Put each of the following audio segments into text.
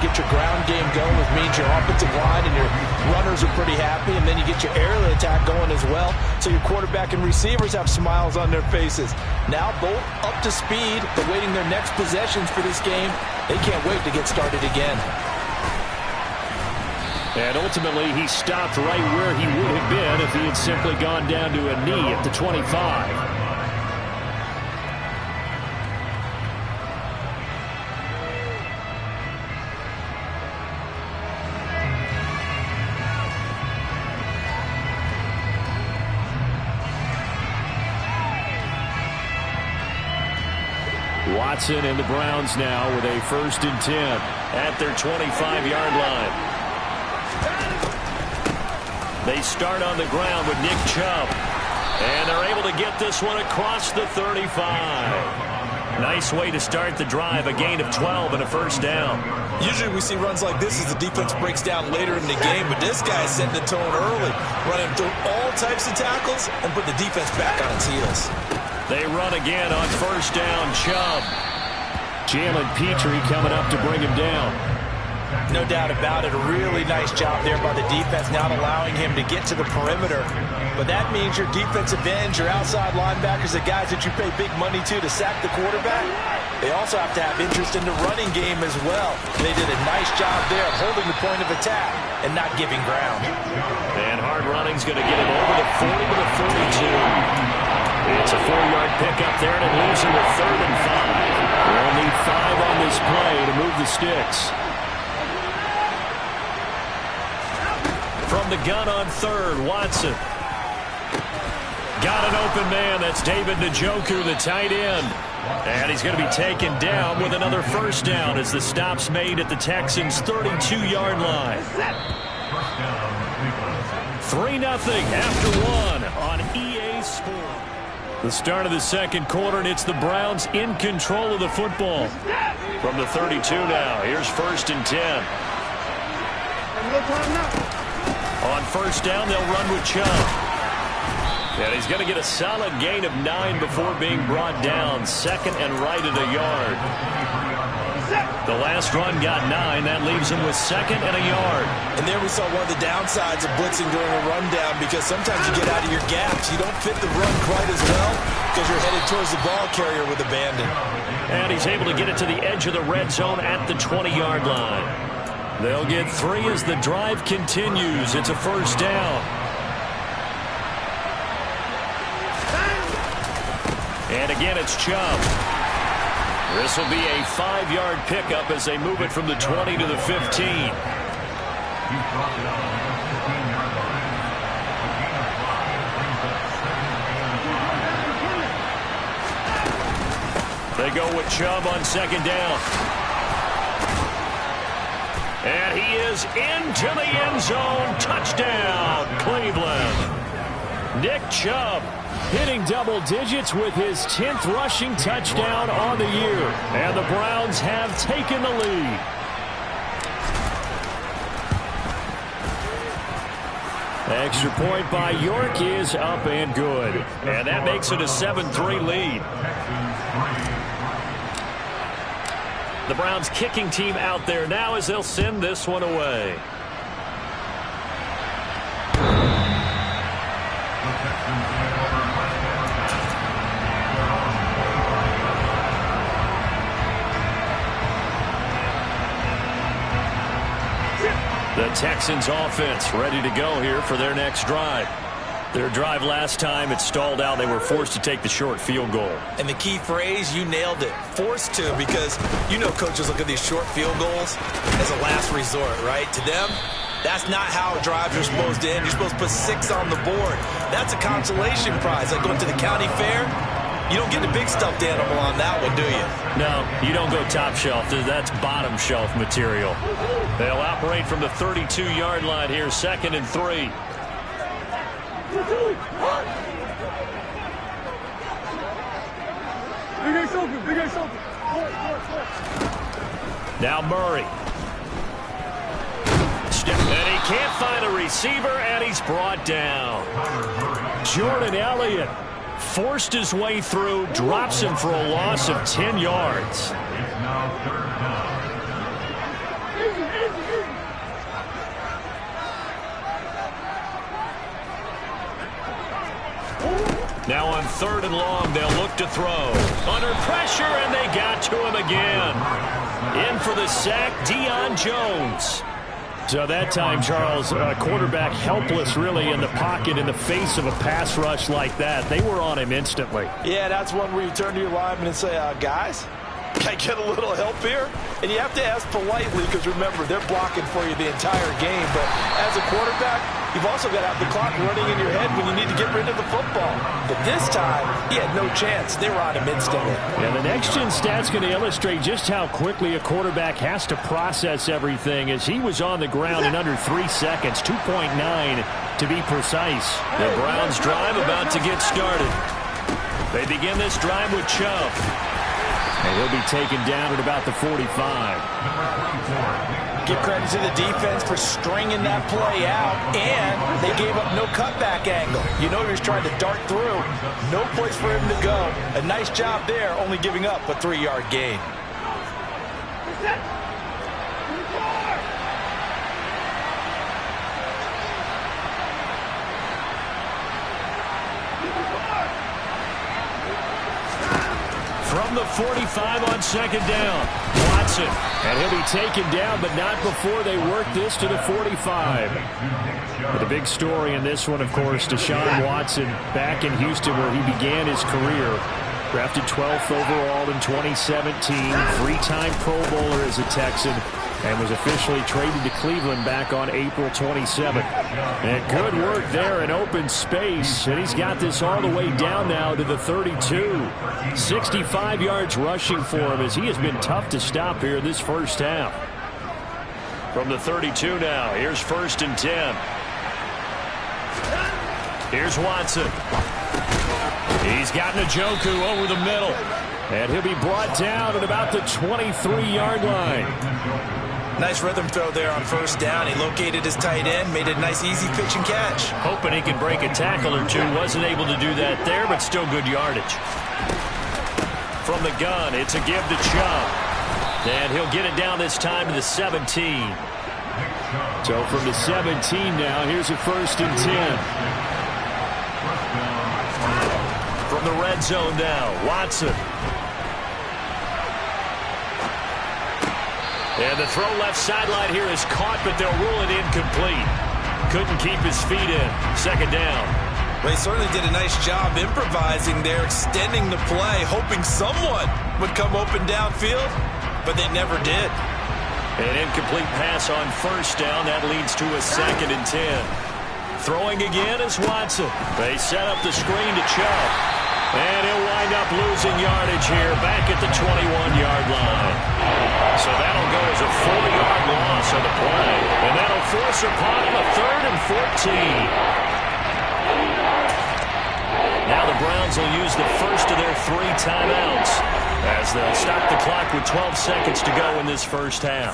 get your ground game going, which means your offensive line and your runners are pretty happy, and then you get your aerial attack going as well, so your quarterback and receivers have smiles on their faces. Now both up to speed, awaiting their next possessions for this game. They can't wait to get started again. And ultimately, he stopped right where he would have been if he had simply gone down to a knee at the 25. Watson and the Browns now with a 1st and 10 at their 25-yard line. They start on the ground with Nick Chubb, and they're able to get this one across the 35. Nice way to start the drive, a gain of 12 and a 1st down. Usually we see runs like this as the defense breaks down later in the game, but this guy is setting the tone early, running through all types of tackles and put the defense back on its heels. They run again on 1st down. Chubb. Jalen Petrie coming up to bring him down. No doubt about it. A really nice job there by the defense, not allowing him to get to the perimeter. But that means your defensive ends, your outside linebackers, the guys that you pay big money to sack the quarterback, they also have to have interest in the running game as well. They did a nice job there of holding the point of attack and not giving ground. And hard running's going to get him over the 40 to the 42. It's a 4-yard pickup there, and it leaves him with 3rd and 5. They'll need 5 on this play to move the sticks. From the gun on 3rd, Watson. Got an open man. That's David Njoku, the tight end. And he's going to be taken down with another 1st down as the stop's made at the Texans' 32-yard line. 3-0 after 1 on EA Sports. The start of the 2nd quarter, and it's the Browns in control of the football. From the 32 now, here's 1st and 10. On 1st down, they'll run with Chubb. And he's going to get a solid gain of 9 before being brought down. 2nd and right at a yard. The last run got 9. That leaves him with 2nd and a yard. And there we saw one of the downsides of blitzing during a rundown, because sometimes you get out of your gaps. You don't fit the run quite as well because you're headed towards the ball carrier with abandon. And he's able to get it to the edge of the red zone at the 20-yard line. They'll get 3 as the drive continues. It's a 1st down. And again, it's Chubb. This will be a 5-yard pickup as they move it from the 20 to the 15. They go with Chubb on 2nd down. And he is into the end zone. Touchdown, Cleveland. Nick Chubb hitting double digits with his 10th rushing touchdown on the year. And the Browns have taken the lead. Extra point by York is up and good. And that makes it a 7-3 lead. The Browns kicking team out there now as they'll send this one away. The Texans offense ready to go here for their next drive. Their drive last time, it stalled out. They were forced to take the short field goal. And the key phrase, you nailed it. Forced to, because you know coaches look at these short field goals as a last resort, right? To them, that's not how drives are supposed to end. You're supposed to put 6 on the board. That's a consolation prize. Like going to the county fair, you don't get the big stuffed animal on that one, do you? No, you don't go top shelf. That's bottom shelf material. They'll operate from the 32-yard line here, 2nd and 3. Now Murray. And he can't find a receiver, and he's brought down. Jordan Elliott forced his way through, drops him for a loss of 10 yards. third and long. They'll look to throw. Under pressure, and they got to him again. In for the sack, Deion Jones. So that time, Charles, quarterback helpless really in the pocket in the face of a pass rush like that. They were on him instantly. Yeah, that's one where you turn to your lineman and say, guys, can I get a little help here? And you have to ask politely because, remember, they're blocking for you the entire game. But as a quarterback, you've also got to have the clock running in your head when you need to get rid of the football. But this time, he had no chance. They were on him instantly. Yeah, the next-gen stat's going to illustrate just how quickly a quarterback has to process everything as he was on the ground in under 3 seconds, 2.9 to be precise. The Browns drive about to get started. They begin this drive with Chubb. And he'll be taken down at about the 45. Give credit to the defense for stringing that play out, and they gave up no cutback angle. You know he was trying to dart through. No place for him to go. A nice job there, only giving up a 3-yard gain. From the 45 on second down, Watson. And he'll be taken down, but not before they work this to the 45. But the big story in this one, of course, Deshaun Watson back in Houston where he began his career. Drafted 12th overall in 2017, three-time Pro Bowler as a Texan, and was officially traded to Cleveland back on April 27th. And good work there in open space, and he's got this all the way down now to the 32. 65 yards rushing for him as he has been tough to stop here this first half. From the 32 now, here's 1st and 10. Here's Watson. He's got Njoku over the middle. And he'll be brought down at about the 23-yard line. Nice rhythm throw there on 1st down. He located his tight end, made a nice easy pitch and catch. Hoping he could break a tackle or two. Wasn't able to do that there, but still good yardage. From the gun, it's a give to Chubb. And he'll get it down this time to the 17. So from the 17 now, here's a 1st and 10. From the red zone now, Watson. And the throw left sideline here is caught, but they'll rule it incomplete. Couldn't keep his feet in. 2nd down. They certainly did a nice job improvising there, extending the play, hoping someone would come open downfield, but they never did. An incomplete pass on 1st down. That leads to a 2nd and 10. Throwing again is Watson. They set up the screen to Chubb. And he'll wind up losing yardage here back at the 21-yard line. So that'll go as a 4-yard loss on the play. And that'll force upon him a 3rd and 14. Now the Browns will use the first of their 3 timeouts as they'll stop the clock with 12 seconds to go in this first half.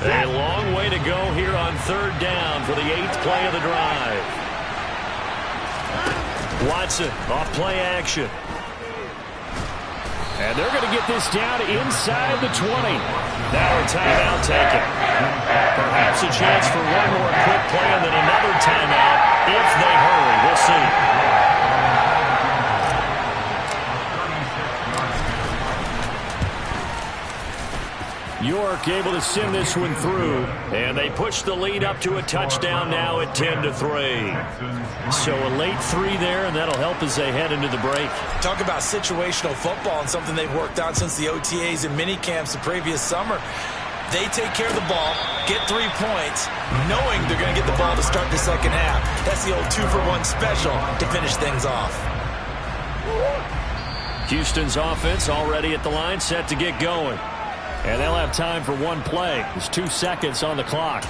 A long way to go here on 3rd down for the 8th play of the drive. Watson off play action. And they're going to get this down inside the 20. Now a timeout taken. Perhaps a chance for one more quick play and then another timeout if they hurry. We'll see. York able to send this one through. And they push the lead up to a touchdown now at 10-3. So a late 3 there, and that'll help as they head into the break. Talk about situational football and something they've worked on since the OTAs and mini camps the previous summer. They take care of the ball, get 3 points, knowing they're going to get the ball to start the second half. That's the old 2-for-1 special to finish things off. Houston's offense already at the line, set to get going. And they'll have time for one play. There's 2 seconds on the clock.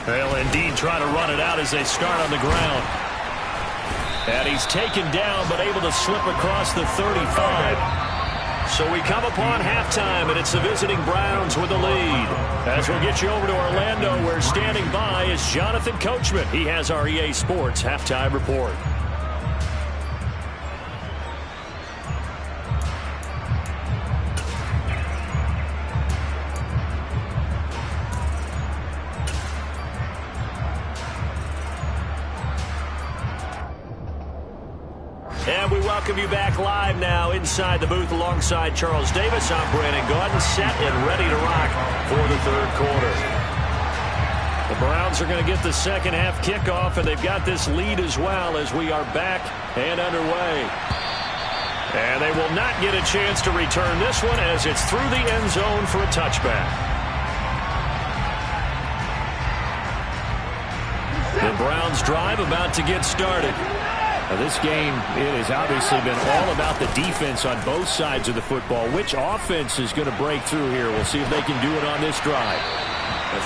They'll indeed try to run it out as they start on the ground. And he's taken down but able to slip across the 35. So we come upon halftime, and it's the visiting Browns with the lead. As we'll get you over to Orlando, where standing by is Jonathan Coachman. He has our EA Sports halftime report. And we welcome you back live now inside the booth alongside Charles Davis. I'm Brandon Gaudin, set and ready to rock for the third quarter. The Browns are going to get the second half kickoff, and they've got this lead as well as we are back and underway. And they will not get a chance to return this one as it's through the end zone for a touchback. The Browns drive about to get started. Now this game, it has obviously been all about the defense on both sides of the football. Which offense is going to break through here? We'll see if they can do it on this drive.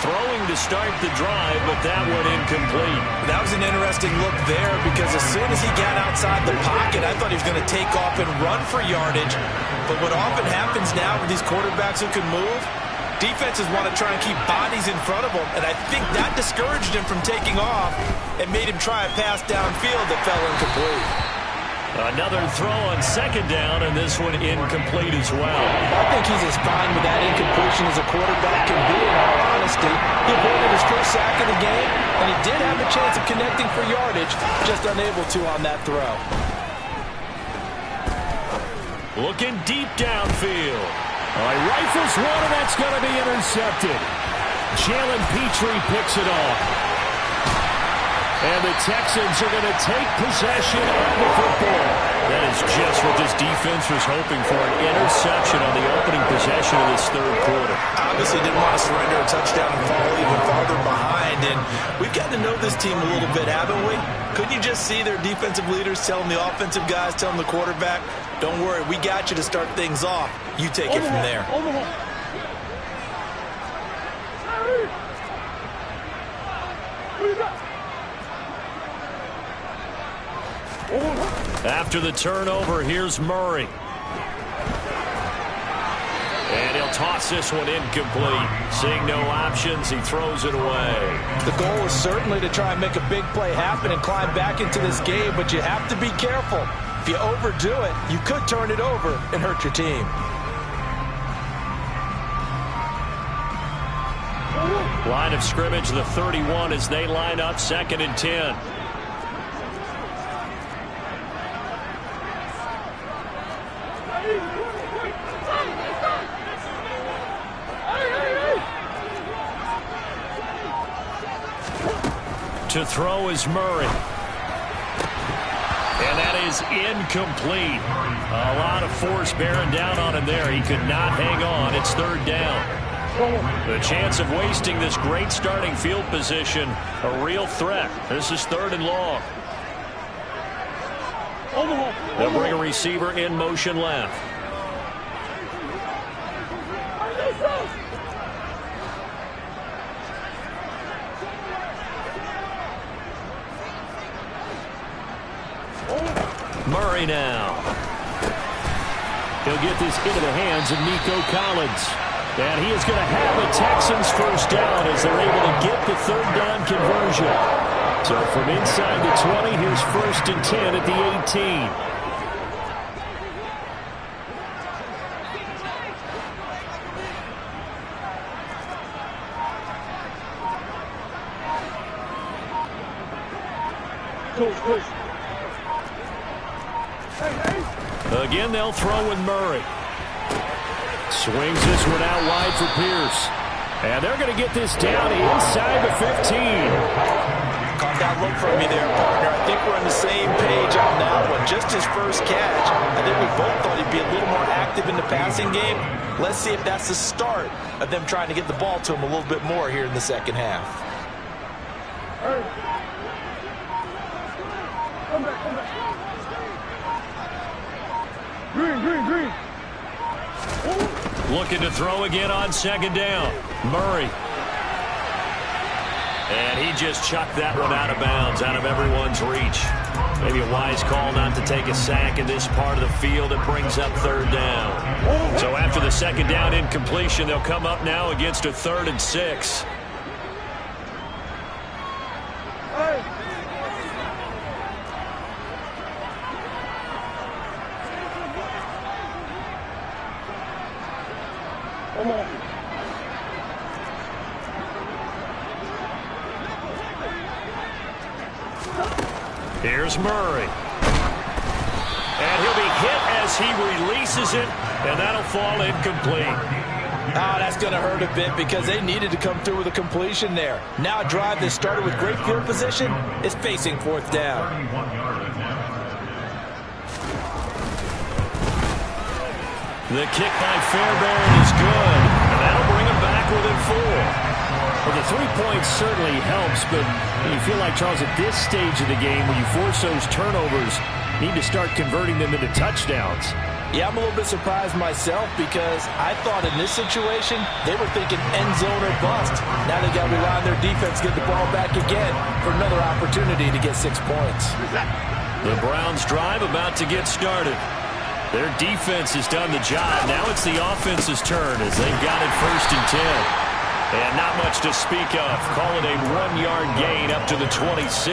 Throwing to start the drive, but that one incomplete. That was an interesting look there because as soon as he got outside the pocket, I thought he was going to take off and run for yardage. But what often happens now with these quarterbacks who can move, defenses want to try and keep bodies in front of them, and I think that discouraged him from taking off and made him try a pass downfield that fell incomplete. Another throw on second down, and this one incomplete as well. I think he's as fine with that incompletion as a quarterback can be, in all honesty. He avoided his first sack of the game, and he did have a chance of connecting for yardage, just unable to on that throw. Looking deep downfield. He rifles one, and that's going to be intercepted. Jalen Petrie picks it off. And the Texans are going to take possession of the football. That is just what this defense was hoping for, an interception on the opening possession of this third quarter. Obviously didn't want to surrender a touchdown and fall even farther behind. And we've gotten to know this team a little bit, haven't we? Couldn't you just see their defensive leaders telling the offensive guys, telling the quarterback, don't worry, we got you to start things off. You take it from there. After the turnover, here's Murray. And he'll toss this one incomplete. Seeing no options, he throws it away. The goal is certainly to try and make a big play happen and climb back into this game, but you have to be careful. If you overdo it, you could turn it over and hurt your team. Line of scrimmage, the 31 as they line up, 2nd and 10. To throw is Murray. And that is incomplete. A lot of force bearing down on him there. He could not hang on. It's 3rd down. The chance of wasting this great starting field position, a real threat. This is 3rd and long. They'll bring a receiver in motion left. Murray now. He'll get this into the hands of Nico Collins. And he is going to have the Texans first down as they're able to get the 3rd down conversion. So from inside the 20, here's 1st and 10 at the 18. Again, they'll throw with Murray. Swings this one out wide for Pierce. And they're going to get this down inside the 15. Caught that look from me there, partner. I think we're on the same page on that one. Just his first catch. I think we both thought he'd be a little more active in the passing game. Let's see if that's the start of them trying to get the ball to him a little bit more here in the second half. Green. Looking to throw again on 2nd down. Murray. And he just chucked that one out of bounds, out of everyone's reach. Maybe a wise call not to take a sack in this part of the field. It brings up 3rd down. So after the 2nd down incompletion, they'll come up now against a 3rd and 6. Here's Murray. And he'll be hit as he releases it, and that'll fall incomplete. Oh, that's going to hurt a bit because they needed to come through with a completion there. Now a drive that started with great field position is facing fourth down. The kick by Fairbairn is good, and that'll bring him back within 4. Well, the 3 points certainly helps, but you feel like, Charles, at this stage of the game, when you force those turnovers, you need to start converting them into touchdowns. Yeah, I'm a little bit surprised myself because I thought in this situation they were thinking end zone or bust. Now they got to rely on their defense to get the ball back again for another opportunity to get 6 points. The Browns' drive about to get started. Their defense has done the job. Now it's the offense's turn as they've got it 1st and 10. And not much to speak of. Call it a 1-yard gain up to the 26.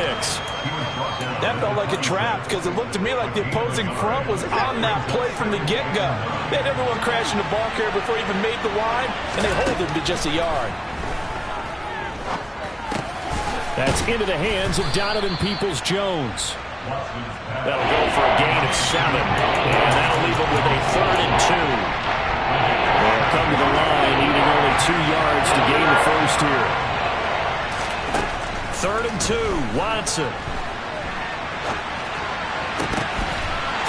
That felt like a trap because it looked to me like the opposing front was on that play from the get-go. They had everyone crashing the ball carrier before he even made the line, and they hold him to just a yard. That's into the hands of Donovan Peoples-Jones. That'll go for a gain of 7. And that'll leave him with a 3rd and 2. They'll come to the line, needing only 2 yards to gain the first here. 3rd and 2, Watson.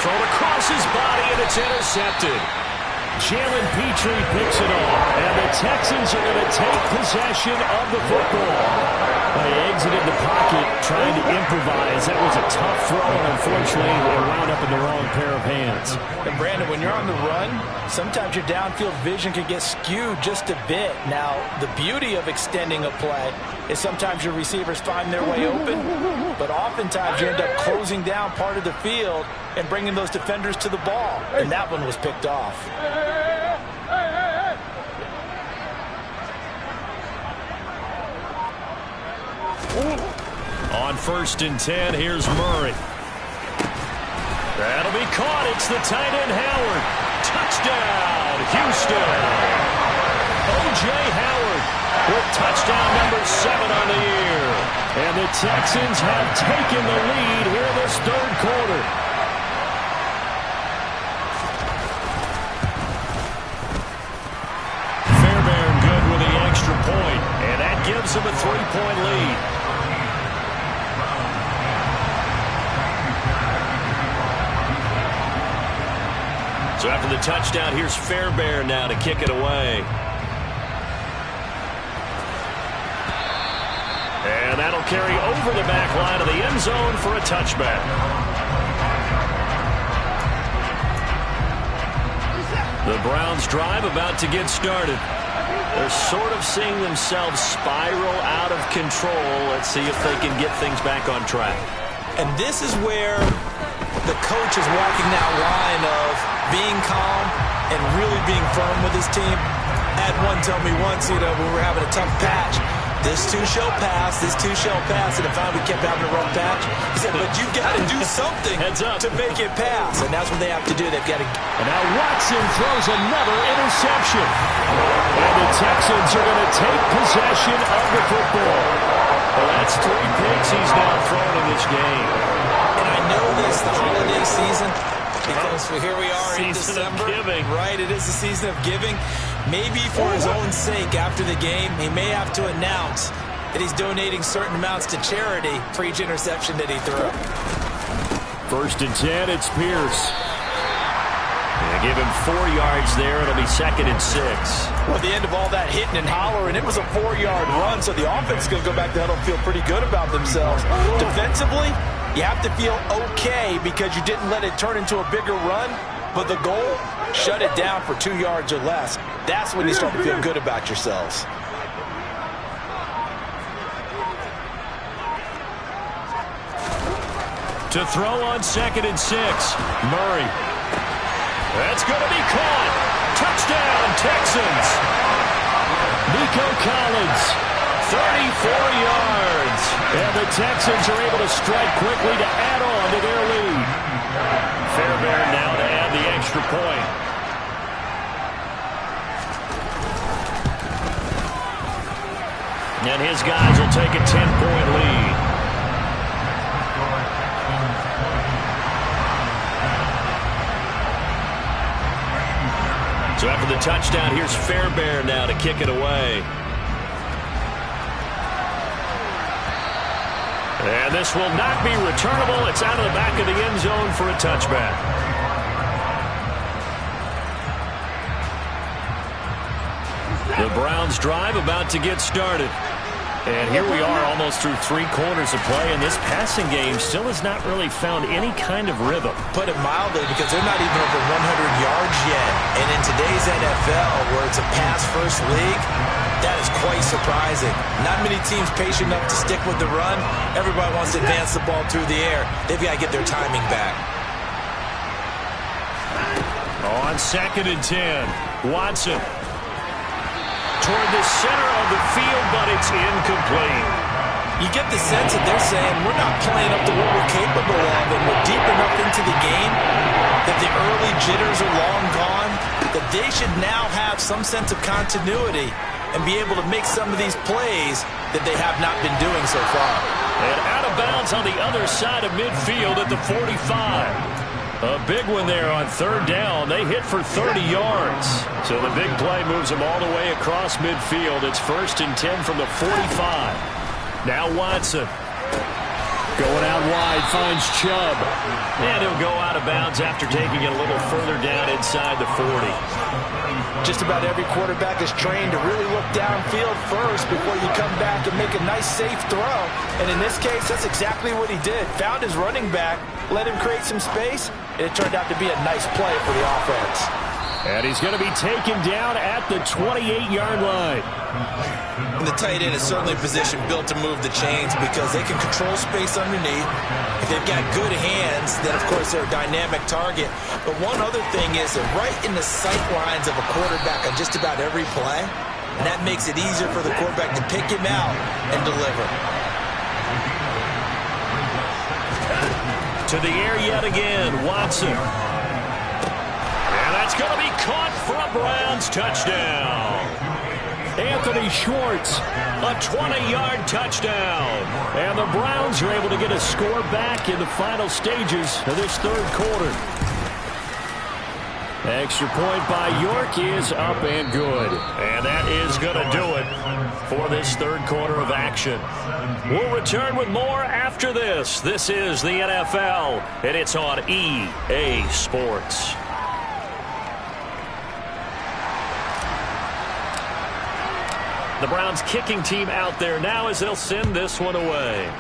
Thrown across his body, and it's intercepted. Jalen Petrie picks it off, and the Texans are going to take possession of the football. They exited the pocket trying to improvise. That was a tough throw, and unfortunately, they wound up in the wrong pair of hands. And Brandon, when you're on the run, sometimes your downfield vision can get skewed just a bit. Now, the beauty of extending a play is sometimes your receivers find their way open, but oftentimes you end up closing down part of the field and bringing those defenders to the ball, and that one was picked off. On 1st and 10, here's Murray. That'll be caught. It's the tight end, Howard. Touchdown, Houston. O.J. Howard with touchdown number 7 on the year. And the Texans have taken the lead here in this 3rd quarter. Fairbairn good with the extra point, and that gives them a 3-point lead. So after the touchdown, here's Fairbairn now to kick it away. And that'll carry over the back line of the end zone for a touchback. The Browns' drive about to get started. They're sort of seeing themselves spiral out of control. Let's see if they can get things back on track. And this is where the coach is walking that line of being calm and really being firm with his team. Had one tell me once, when we were having a tough patch, this too shall pass, this too shall pass, and if we kept having a rough patch, he said, but you've got to do something to make it pass, and that's what they have to do. They've got to. And now Watson throws another interception. And the Texans are going to take possession of the football. Well, that's 3 picks he's now thrown in this game. And I know this, the holiday season, because here we are in December, right? It is the season of giving. Maybe for his own sake, after the game, he may have to announce that he's donating certain amounts to charity for each interception that he threw. 1st and 10, it's Pierce. They give him 4 yards there. It'll be 2nd and 6. Well, at the end of all that hitting and hollering, it was a 4-yard run, so the offense is going to go back to huddle and feel pretty good about themselves. Defensively, you have to feel okay because you didn't let it turn into a bigger run, but the goal, shut it down for 2 yards or less. That's when you start to feel good about yourselves. To throw on 2nd and 6, Murray. That's going to be caught. Touchdown, Texans. Nico Collins, 34 yards. And the Texans are able to strike quickly to add on to their lead. Fairbairn now to add the extra point. And his guys will take a 10-point lead. the touchdown. Here's Fairbairn now to kick it away. And this will not be returnable. It's out of the back of the end zone for a touchback. The Browns drive about to get started. And here we are almost through 3 quarters of play, and this passing game still has not really found any kind of rhythm. Put it mildly, because they're not even over 100 yards yet. And in today's NFL, where it's a pass-first league, that is quite surprising. Not many teams patient enough to stick with the run. Everybody wants to advance the ball through the air. They've got to get their timing back. On 2nd and 10, Watson toward the center of the field, but it's incomplete. You get the sense that they're saying, we're not playing up to what we're capable of, and we're deep enough into the game that the early jitters are long gone, that they should now have some sense of continuity and be able to make some of these plays that they have not been doing so far. And out of bounds on the other side of midfield at the 45. A big one there on 3rd down. They hit for 30 yards. So the big play moves them all the way across midfield. It's 1st and 10 from the 45. Now Watson. Going out wide, finds Chubb. And he'll go out of bounds after taking it a little further down inside the 40. Just about every quarterback is trained to really look downfield first before you come back and make a nice, safe throw. And in this case, that's exactly what he did. Found his running back, let him create some space, and it turned out to be a nice play for the offense. And he's going to be taken down at the 28-yard line. And the tight end is certainly a position built to move the chains because they can control space underneath. If they've got good hands, then, of course, they're a dynamic target. But one other thing is they're right in the sight lines of a quarterback on just about every play. And that makes it easier for the quarterback to pick him out and deliver. To the air yet again, Watson. And that's going to be caught for a Browns touchdown. Anthony Schwartz, a 20-yard touchdown. And the Browns are able to get a score back in the final stages of this 3rd quarter. Extra point by York is up and good. And that is going to do it for this 3rd quarter of action. We'll return with more after this. This is the NFL, and it's on EA Sports. The Browns kicking team out there now as they'll send this one away.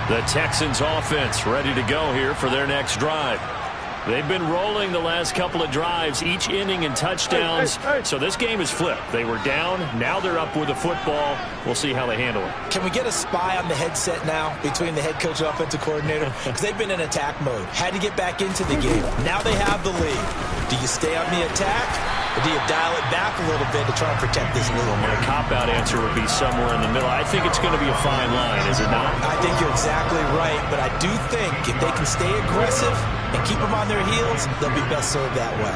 The Texans offense ready to go here for their next drive. They've been rolling the last couple of drives, each inning in touchdowns. So this game is flipped. They were down. Now they're up with the football. We'll see how they handle it. Can we get a spy on the headset now between the head coach and offensive coordinator? Because they've been in attack mode. Had to get back into the game. Now they have the lead. Do you stay on the attack, or do you dial it back a little bit to try and protect this lead? A cop-out answer would be somewhere in the middle. I think it's going to be a fine line, is it not? I think you're exactly right, but I do think if they can stay aggressive and keep them on their heels, they'll be best served that way.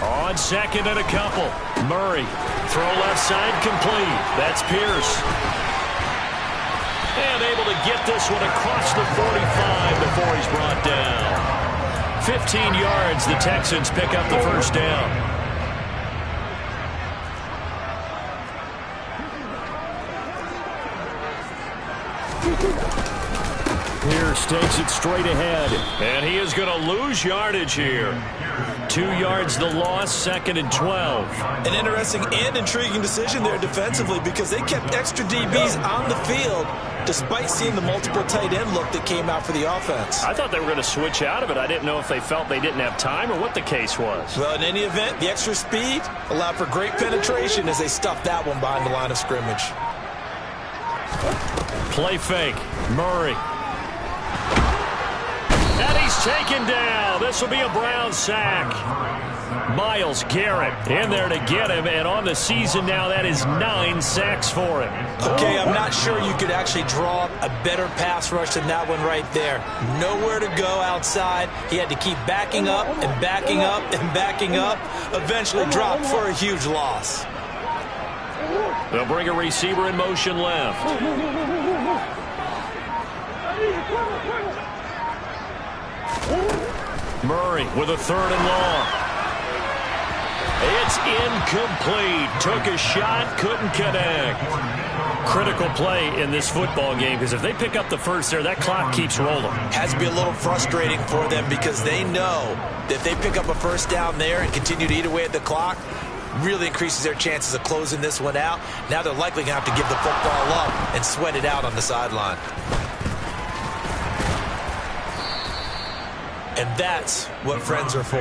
On 2nd and a couple. Murray. Throw left side complete. That's Pierce. And able to get this one across the 45 before he's brought down. 15 yards. The Texans pick up the 1st down. Pierce takes it straight ahead. And he is going to lose yardage here. 2 yards the loss, 2nd and 12. An interesting and intriguing decision there defensively because they kept extra DBs on the field despite seeing the multiple tight end look that came out for the offense. I thought they were going to switch out of it. I didn't know if they felt they didn't have time or what the case was. Well, in any event, the extra speed allowed for great penetration as they stuffed that one behind the line of scrimmage. Play fake. Murray. And he's taken down. This will be a Brown sack. Myles Garrett in there to get him, and on the season now, that is 9 sacks for him. Okay, I'm not sure you could actually draw up a better pass rush than that one right there. Nowhere to go outside. He had to keep backing up and backing up and backing up. Eventually dropped for a huge loss. They'll bring a receiver in motion left. Murray with a 3rd and long. It's incomplete. Took a shot, couldn't connect. Critical play in this football game, because if they pick up the first there, that clock keeps rolling. Has to be a little frustrating for them because they know that if they pick up a first down there and continue to eat away at the clock, really increases their chances of closing this one out. Now they're likely going to have to give the football up and sweat it out on the sideline. And that's what friends are for.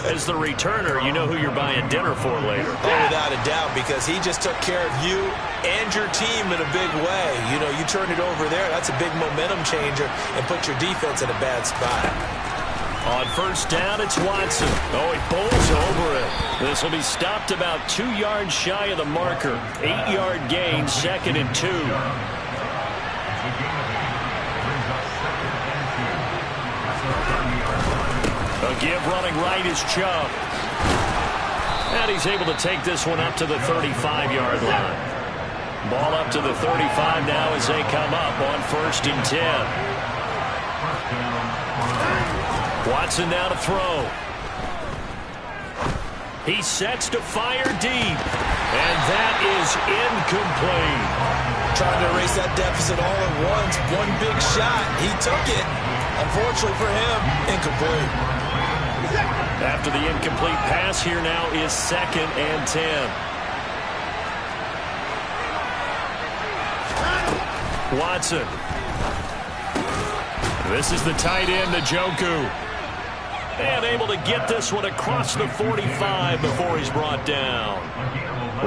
As the returner, you know who you're buying dinner for later. Oh, without a doubt, because he just took care of you and your team in a big way. You know, you turn it over there, that's a big momentum changer and put your defense in a bad spot. On first down, it's Watson. Oh, he bowls over it. This will be stopped about 2 yards shy of the marker. 8-yard gain, 2nd and 2. A give running right is Chubb. And he's able to take this one up to the 35-yard line. Ball up to the 35 now as they come up on 1st and 10. Watson now to throw. He sets to fire deep. And that is incomplete. Trying to erase that deficit all at once. One big shot. He took it. Unfortunately for him, incomplete. After the incomplete pass, here now is 2nd and 10. Watson. This is the tight end, Njoku. And able to get this one across the 45 before he's brought down.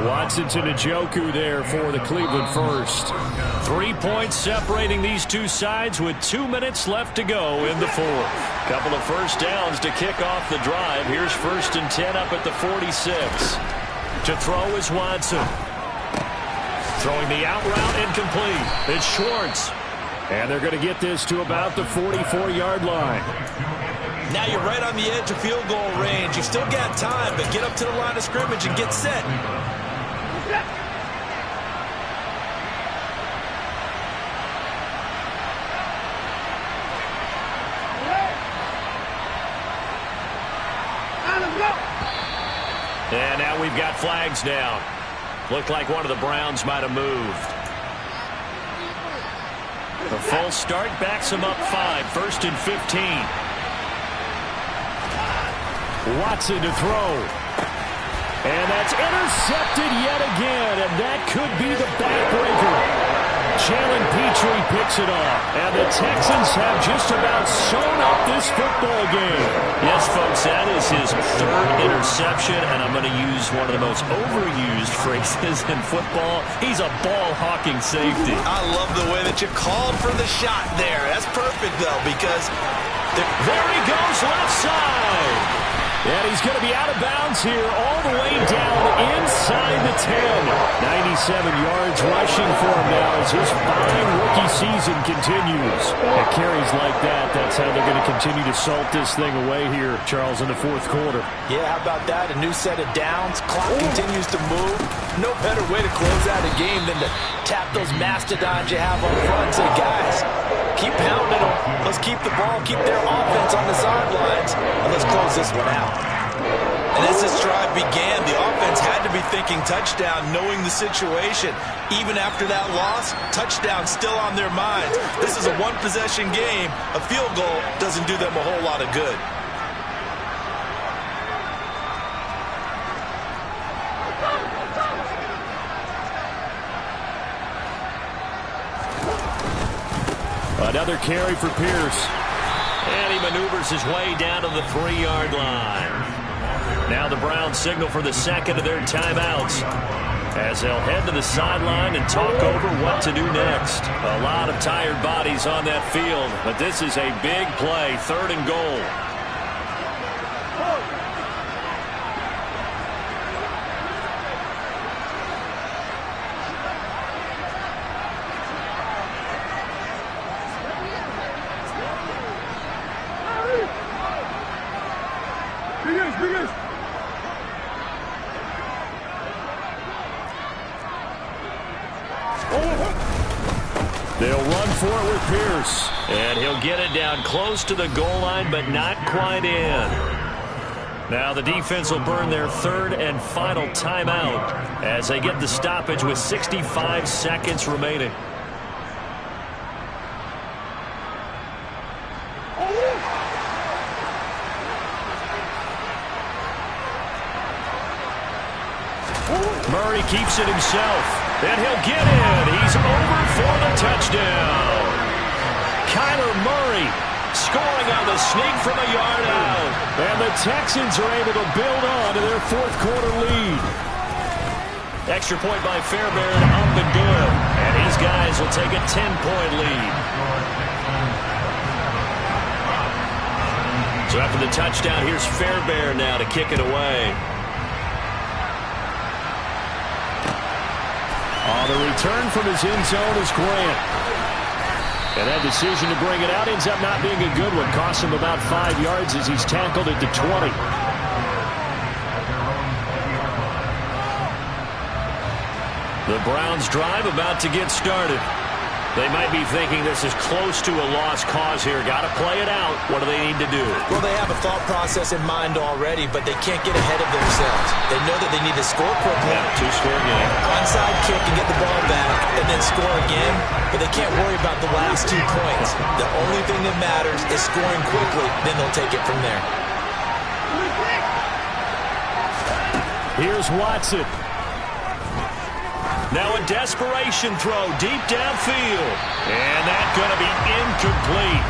Watson to Njoku there for the Cleveland first. 3 points separating these two sides with 2 minutes left to go in the 4th. Couple of first downs to kick off the drive. Here's 1st and 10 up at the 46. To throw is Watson. Throwing the out route incomplete. It's Schwartz. And they're going to get this to about the 44-yard line. Now you're right on the edge of field goal range. You've still got time, but get up to the line of scrimmage and get set. And now we've got flags down. Looked like one of the Browns might have moved. The full start backs him up 5. 1st and 15. Watson to throw. And that's intercepted yet again, and that could be the backbreaker. Jalen Petrie picks it off, and the Texans have just about sewn up this football game. Yes, folks, that is his 3rd interception, and I'm going to use one of the most overused phrases in football. He's a ball-hawking safety. I love the way that you called for the shot there. That's perfect, though, because there he goes left side. And he's going to be out of bounds here all the way down inside the 10. 97 yards rushing for him now as his fine rookie season continues. At carries like that, that's how they're going to continue to salt this thing away here, Charles, in the 4th quarter. Yeah, how about that? A new set of downs. Clock continues to move. No better way to close out a game than to tap those mastodons you have up front and say, guys, keep pounding them. Let's keep the ball, keep their offense on the sidelines, and let's close this one out. And as this drive began, the offense had to be thinking touchdown, knowing the situation. Even after that loss, touchdown still on their minds. This is a one-possession game. A field goal doesn't do them a whole lot of good. Another carry for Pierce. And he maneuvers his way down to the 3-yard line. Now the Browns signal for the 2nd of their timeouts as they'll head to the sideline and talk over what to do next. A lot of tired bodies on that field, but this is a big play, 3rd and goal. for it with Pierce. And he'll get it down close to the goal line, but not quite in. Now the defense will burn their third and final timeout as they get the stoppage with 65 seconds remaining. Murray keeps it himself, and he'll get in. He's over for the touchdown. Kyler Murray scoring on the sneak from a yard out. And the Texans are able to build on to their fourth quarter lead. Extra point by Fairbairn up and good. And these guys will take a 10-point lead. So after the touchdown, here's Fairbairn now to kick it away. On the return from his end zone is Grant. And that decision to bring it out ends up not being a good one. Costs him about 5 yards as he's tackled at the 20. The Browns' drive about to get started. They might be thinking this is close to a lost cause here. Got to play it out. What do they need to do? Well, they have a thought process in mind already, but they can't get ahead of themselves. They know that they need to score quickly. Yeah, two-score game. Onside kick and get the ball back, and then score again. But they can't worry about the last 2 points. The only thing that matters is scoring quickly. Then they'll take it from there. Here's Watson. Now a desperation throw deep downfield. And that's going to be incomplete.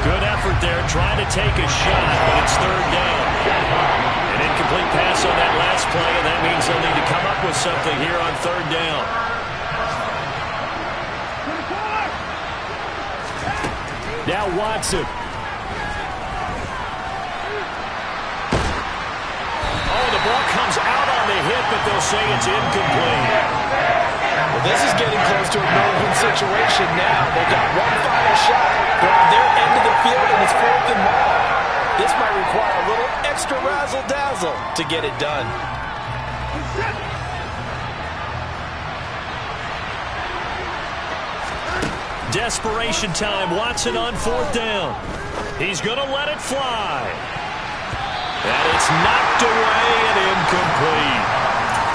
Good effort there trying to take a shot, but it's third down. An incomplete pass on that last play, and that means they'll need to come up with something here on third down. Now Watson. Oh, the ball comes out on the hit, but they'll say it's incomplete. Well, this is getting close to a no-win situation now. They've got one final shot. They're on their end of the field, and it's 4th and long. This might require a little extra razzle-dazzle to get it done. Desperation time. Watson on 4th down. He's going to let it fly. And it's knocked away and incomplete.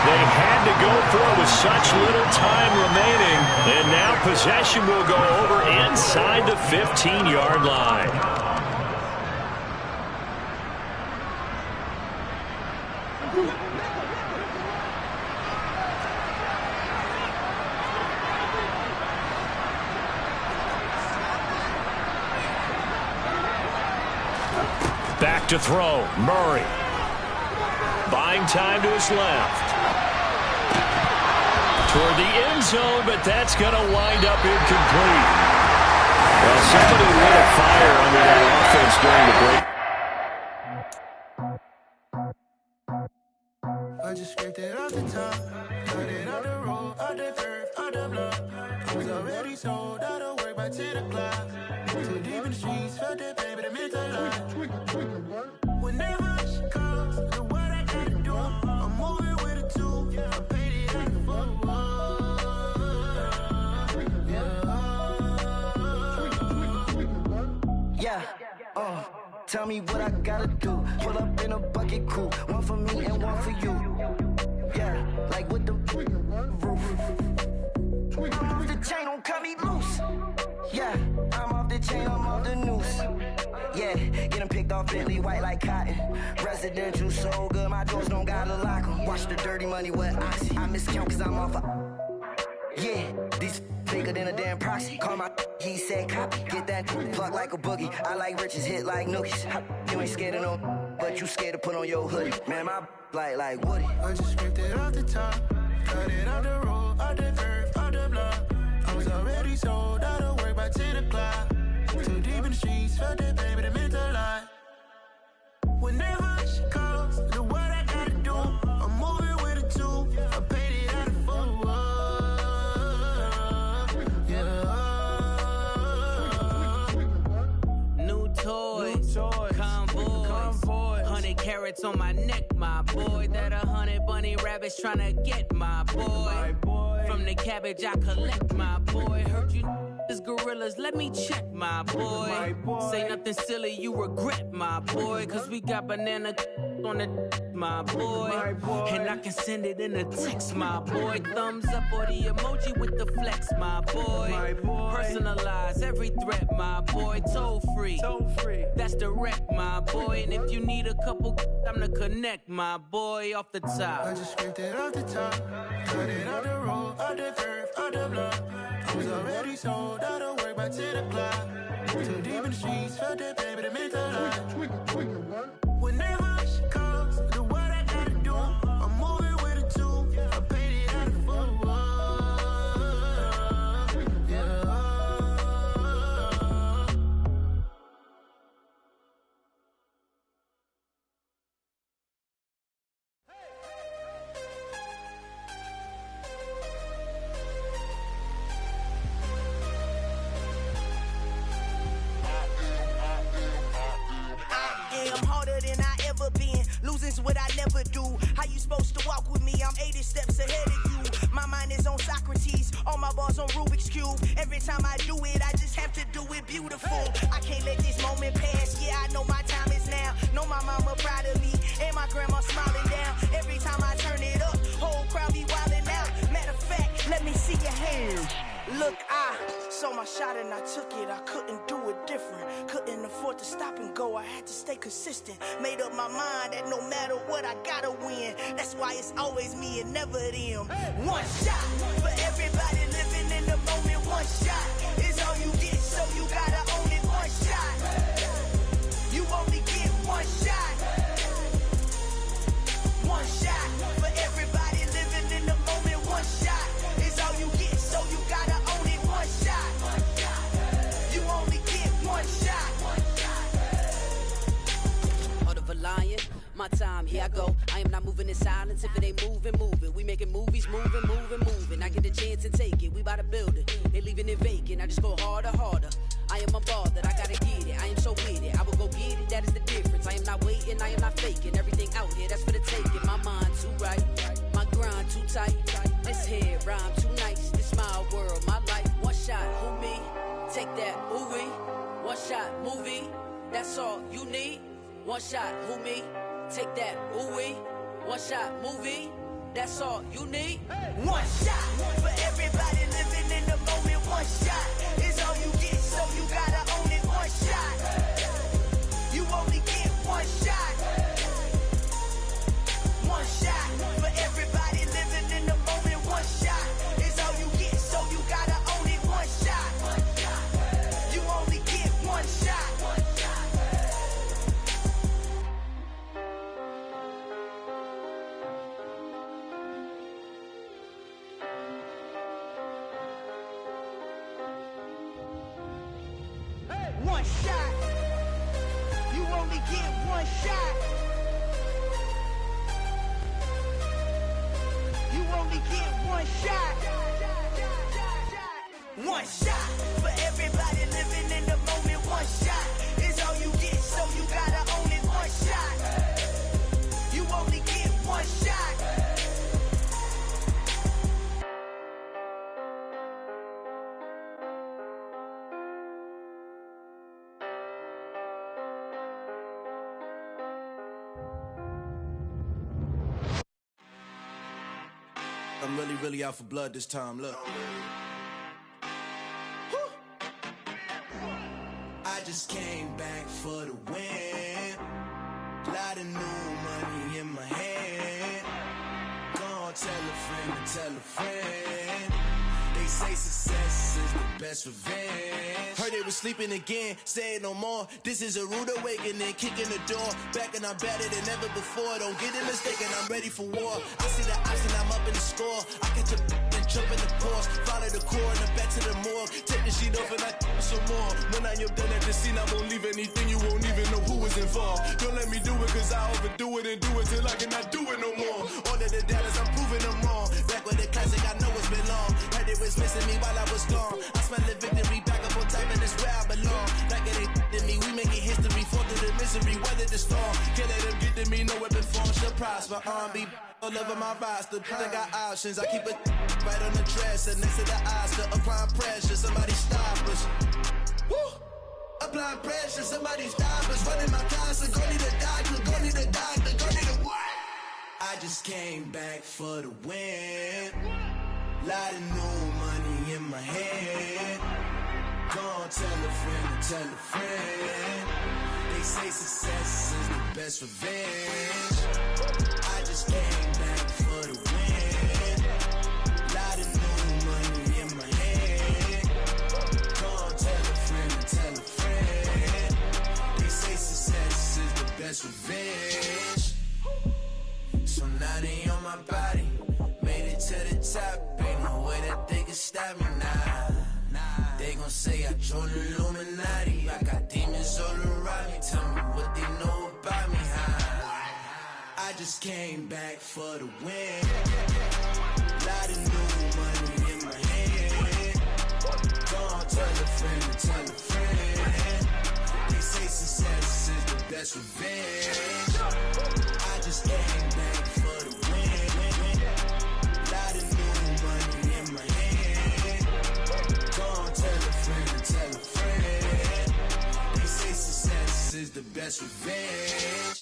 They had to go for it with such little time remaining. And now possession will go over inside the 15-yard line. Back to throw. Murray. Buying time to his left. Toward the end zone, but that's going to wind up incomplete. Well, somebody lit a fire under that offense during the break. I just scraped it off the top, cut it out the road, out the curve, out the block. I was already sold, out of work by 10 o'clock. Too deep in the streets, felt that pain, but it meant a lot. Whenever she calls, the what I gotta do, I'm moving with a two. I paid it out the fuck. Yeah, tell me what I gotta do. Pull up in a bucket crew, one for me and one for you. Yeah, like with the roof. I'm off the chain, don't cut me loose. Yeah, I'm off the chain, I'm off the noose. Yeah, get them picked off Bentley, white like cotton. Residential so good, my doors don't gotta lock them. Watch the dirty money with Oxy. I miscount cause I'm off a... Yeah, these bigger than a damn proxy. Call my he said copy. Get that plug like a boogie. I like riches, hit like nookies. You ain't scared of no, but you scared to put on your hoodie. Man, my like Woody. I just scraped it off the top, cut it out the road, out the curve, out the block. I was already sold, out of work by 10 o'clock. Too deep in the streets, felt that pain, but it meant a lot. Whenever she calls, the what I gotta do, I'm moving with a two. I paid it out of fuck. Convoy, 100 carats on my neck, my boy. That 100 bunny rabbits tryna get my boy. From the cabbage I collect, my boy. Heard you. This gorillas, let me check, my boy. Say nothing silly, you regret, my boy. Cause we got banana on the my boy. And I can send it in a text, my boy. Thumbs up or the emoji with the flex, my boy. Personalize every threat, my boy. Toll free. That's direct, my boy. And if you need a couple, I'm to connect, my boy, off the top. I just scraped it off the top. Cut it out the road, out the turf, out the block. I was already sold, I don't work back to the clock. Too deep in the streets, felt that baby, the mental lie. Whenever she calls, do what I gotta do. I'm moving with a two, I paid it out of full. Yeah. I'm harder than I ever been. Losing's what I never do. How you supposed to walk with me? I'm 80 steps ahead of you. My mind is on Socrates. All my bars on Rubik's Cube. Every time I do it, I just have to do it beautiful. I can't let this moment pass. Yeah, I know my time is now. Know my mama proud of me. And my grandma smiling down. Every time I turn it up, whole crowd be wildin' out. Matter of fact, let me see your hands. Look, I saw my shot and I took it. I couldn't do it different. Couldn't afford to stop and go. I had to stay consistent. Made up my mind that no matter what, I gotta win. That's why it's always me and never them. One shot for everybody living in the moment. One shot is all you get, so you gotta own it. One shot. You only get one shot. One shot for everybody living in the moment. One shot is all you get, so you gotta own it. One shot. You only get one shot. Heart of a lion, my time, here I go. I am not moving in silence. If it ain't moving, moving. We making movies, moving. I get the chance to take it. We bout to build it. They leaving it vacant. I just go harder. I am a ball that I gotta get it. I am so with it. I will go get it. That is the difference. I am not waiting. I am not faking. Everything out here, that's for the taking. My mind too right. My grind too tight. This head rhyme too nice. This my world, my life. One shot, who me? Take that, ooh wee. One shot, movie. That's all you need. One shot, who me? Take that, ooh wee. One shot, movie. That's all you need. One shot for everybody living in the moment. One shot is all you get, so you gotta own it. One shot. You only get one shot. One shot for everybody living in the moment. One shot is all you get, so you gotta own it. One shot. You only get one shot. One shot. You only get one shot. You only get one shot. One shot for everybody living in the moment. One shot is all you get, so you gotta own it. One shot. You only get one shot. I'm really out for blood this time, look. Woo. I just came back for the win. Lot of new money in my hand. Gonna tell a friend. They say success is the best revenge. Heard they was sleeping again, say it no more. This is a rude awakening, kicking the door. Back and I'm better than ever before. Don't get it mistaken, I'm ready for war. I see the option, I'm up in the score. I catch a and jump in the course. Follow the core and then back to the morgue. Take the sheet off and I some more. When I am done at the scene, I won't leave anything. You won't even know who was involved. Don't let me do it, cause I overdo it and do it till I cannot do it no more. All of the doubters, I'm proving them wrong. Back with the classic, I know it's been long. Heard it was missing me while I was gone. I smell the victory back up on top, and it's where I belong. Like it ain't to me, we making history. Fall through the misery, weather the storm. Can't let them get to me, no weapon form shall prosper. R&B Over my roster, I got options. I keep it right on the dresser next to the Oscar. Applying pressure, somebody stop us. Woo! Applying pressure, somebody stop us. Running my closet, go need a doctor, go need a doctor, go need a what? I just came back for the win. Lot of new money in my head. Gonna tell a friend to tell a friend. They say success is the best revenge. I just came back for the win. Lot of new money in my head. Gonna tell a friend to tell a friend. They say success is the best revenge. So now they on my body. Made it to the top. Ain't no way that they can stop me now. They gon' say I joined the Illuminati. I got demons all around me. Tell me what they know about me, huh? I just came back for the win. Lot of new money in my hand. Gonna tell a friend to tell a friend. They say success is the best revenge. I just came back for the win. Lot of new money in my hand. Gonna tell a friend to tell a friend. They say success is the best revenge.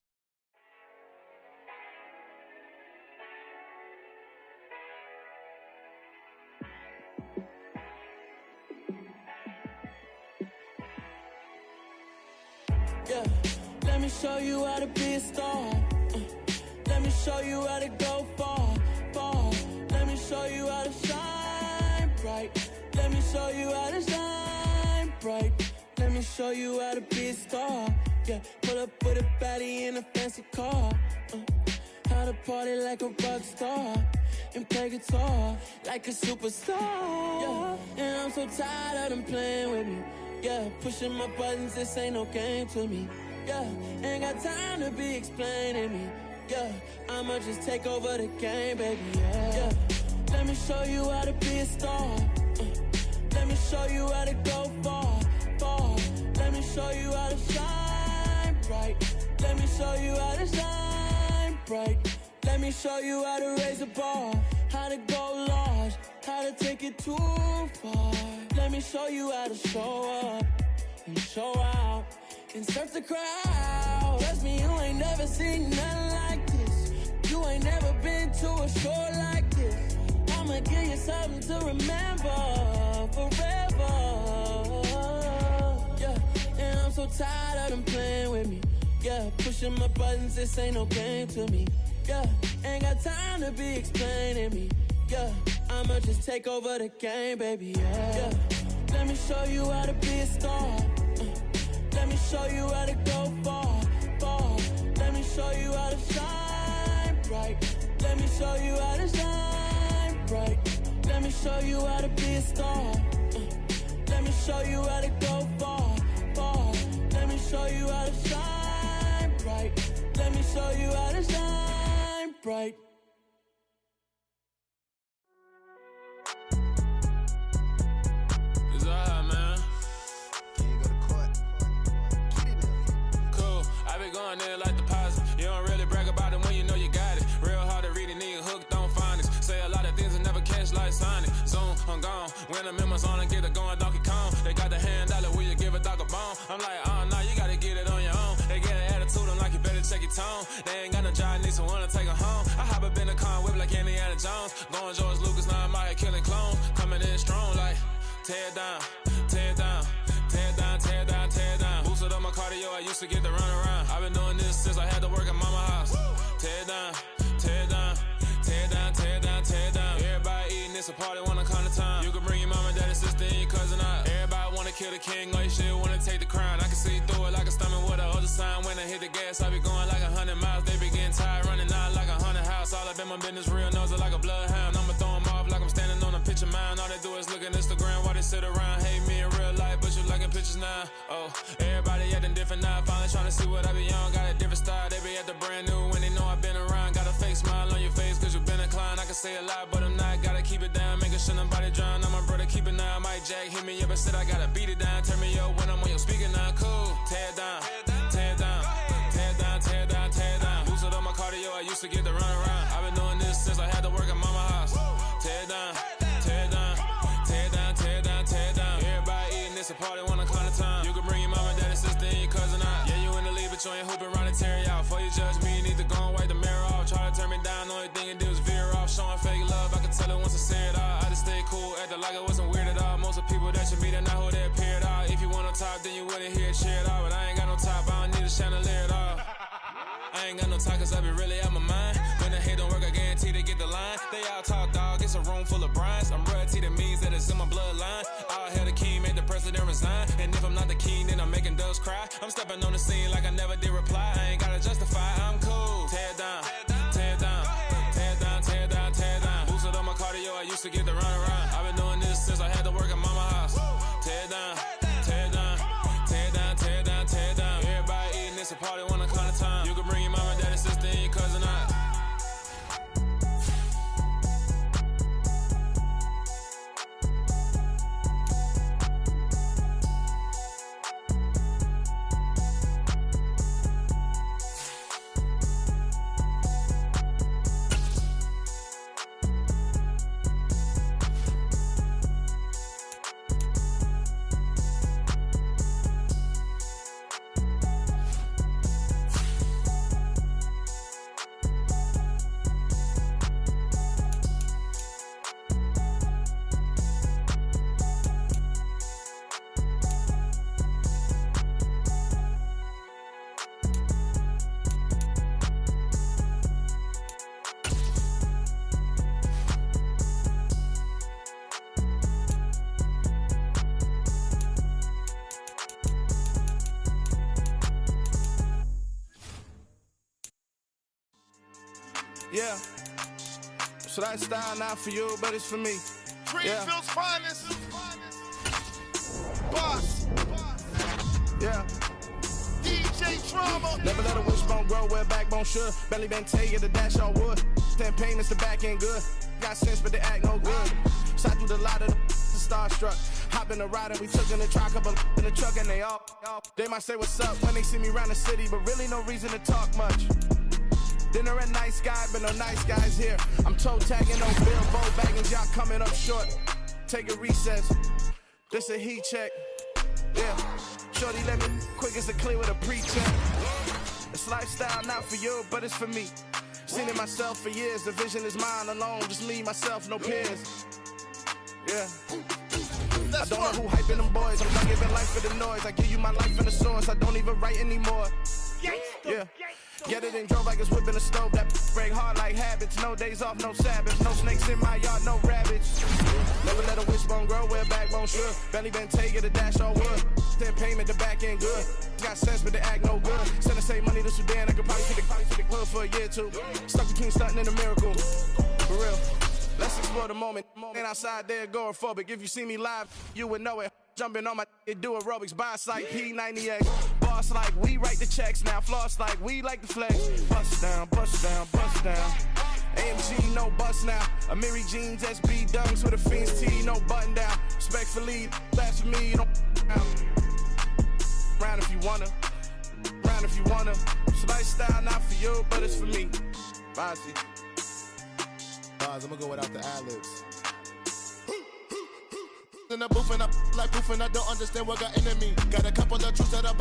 Yeah, let me show you how to be a star. Let me show you how to go far, far. Let me show you how to shine bright. Let me show you how to shine bright. Let me show you how to be a star. Yeah, pull up with a baddie in a fancy car. How to party like a rock star and play guitar like a superstar. Yeah, and I'm so tired of them playing with me. Yeah, pushing my buttons, this ain't no game to me. Yeah, ain't got time to be explaining me. Yeah, I'ma just take over the game, baby. Yeah, let me show you how to be a star. Let me show you how to go far, far. Let me show you how to shine bright. Let me show you how to shine bright. Let me show you how to raise a bar, how to go large, how to take it too far. Let me show you how to show up and show out and surf the crowd. Trust me, you ain't never seen nothing like this. You ain't never been to a show like this. I'ma give you something to remember forever. Yeah, and I'm so tired of them playing with me. Yeah, pushing my buttons, this ain't no game to me. Yeah, ain't got time to be explaining me. Yeah, I'ma just take over the game, baby. Yeah, let me show you how to be a star. Let me show you how to go far, far. Let me show you how to shine bright. Let me show you how to shine bright. Let me show you how to be a star. Let me show you how to go far, far. Let me show you how to shine bright. Let me show you how to shine bright. It's alright, man. Can you go to court? Get it up. Cool. I been going there like deposit. You don't really brag about it when you know you got it. Real hard to read it, nigga hooked, don't find it. Say a lot of things and never catch like Sonic. Zoom, I'm gone. When I'm in my zone, I get it going Donkey Kong. They got the hand dollar, will you give a dog a bone? I'm like, oh, nah, you gotta get it on your own. They get an attitude, I'm like, you better check your tone. They ain't got no job, need someone to take her home. I hop up in the car, whip like Indiana Jones. Going George Lucas, now I'm out here killing clones. Coming in strong like, tear down, tear down, tear down, tear down, tear down. Boosted up my cardio, I used to get to run around. I've been doing this since I had to work at mama house. Tear down, tear down, tear down, tear down, tear down. Everybody eating, it's a party, wanna come to time. You can bring your mama, daddy, sister, and your cousin out. Everybody wanna kill the king, or you shit wanna take the crown. I can see through it like a stomach with a other sign. When I hit the gas, I be going like 100 miles. They be getting tired, running out like 100 house. All up in my business, real nose like a bloodhound. I'ma throw them off like I'm standing on a picture mound. All they do is look at Instagram while they sit around. Hate me in real life, but you liking pictures now. Oh, everybody acting different now. Finally trying to see what I be on. Got a different style, they be at the brand new when they know I've been around. Got a fake smile on your face cause you been inclined. I can say a lot, but I'm not. Gotta keep it down, making sure nobody drown. I'm my brother, keep it now. Mike Jack hit me up and said I gotta beat it down. Turn me up when I'm on your speaker now. Cool, tear down, tear down, tear down, tear down, tear down. Boosted up my cardio, I used to get to run around. I've been doing this chandelier it off. I ain't got no talk, cause I be really out my mind. When the hate don't work, I guarantee they get the line. They all talk, dog, it's a room full of brines. I'm royalty, that means that it's in my bloodline. All hail the king, make the president resign. And if I'm not the king, then I'm making doves cry. I'm stepping on the scene like I never did reply. I ain't gotta justify, I'm cool. Tear down, tear down, tear down, tear down, tear down. Boosted on my cardio, I used to get the run around. I've been doing this since I had to work at mama house. Tear down, tear down, tear down, tear down, tear down. Everybody eating, it's a party, one kind of time. You can bring your mama, daddy, sister, and your cousin out. Yeah, so that style not for you, but it's for me. Greenfield's finest. Boss. Yeah. DJ Drama. Never let a wishbone grow where a backbone should. Belly been tell you the dash all wood. Then pain is the back end good. Got sense, but they act no good. Shot through the lot of the starstruck. Hop in the ride and we took in the truck, couple in the truck and they all. They might say what's up when they see me round the city, but really no reason to talk much. Dinner at nice guy, but no nice guys here. I'm toe tagging on billboard, bagging y'all coming up short. Take a recess. This a heat check. Yeah. Shorty let me quick as a clear with a pre-check. It's lifestyle not for you, but it's for me. Seen it myself for years. The vision is mine alone. Just me, myself, no peers. Yeah. I don't know who hyping them boys. I'm done giving life for the noise. I give you my life in the source. I don't even write anymore. Yeah. Get it and drove like it's whipping a stove. That break hard like habits. No days off, no Sabbath. No snakes in my yard, no rabbits. Never let a wishbone grow where a backbone should. Belly been take it, a dash all wood. Then payment, the back end good. Got sense, but they act no good. Send the same money to Sudan. I could probably take the hood for a year or two. Stuck between stunting and a miracle. For real. Let's explore the moment. Ain't outside there agoraphobic. If you see me live, you would know it. Jumping on my do aerobics, boss like P90X. Boss like we write the checks now. Floss like we like the flex. Bust down, bust down, bust down. AMG, no bust now. Amiri jeans, SB dunks with a Fiends T, no button down. Respectfully, that's for me, you don't round if you wanna. Round if you wanna. It's lifestyle not for you, but it's for me. Bossy. Bars, I'm gonna go without the ad-libs. In the booth and I like proof and I don't understand what got into me. Got a couple of truths that I